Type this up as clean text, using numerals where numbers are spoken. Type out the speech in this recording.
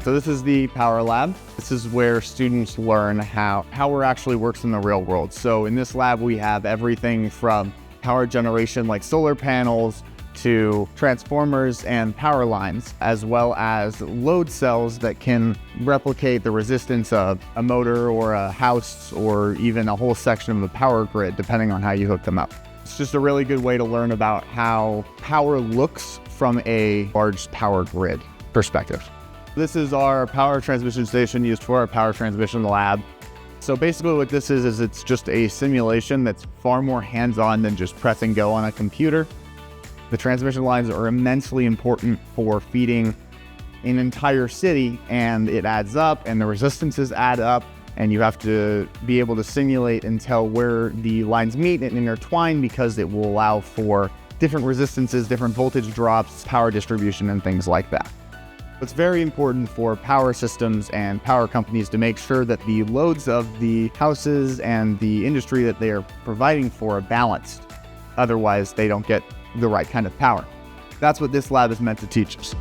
So this is the Power Lab. This is where students learn how power actually works in the real world. So in this lab, we have everything from power generation like solar panels to transformers and power lines, as well as load cells that can replicate the resistance of a motor or a house or even a whole section of the power grid, depending on how you hook them up. It's just a really good way to learn about how power looks from a large power grid perspective. This is our power transmission station used for our power transmission lab. So basically what this is it's just a simulation that's far more hands-on than just press and go on a computer. The transmission lines are immensely important for feeding an entire city, and it adds up and the resistances add up, and you have to be able to simulate and tell where the lines meet and intertwine, because it will allow for different resistances, different voltage drops, power distribution, and things like that. It's very important for power systems and power companies to make sure that the loads of the houses and the industry that they are providing for are balanced. Otherwise, they don't get the right kind of power. That's what this lab is meant to teach us.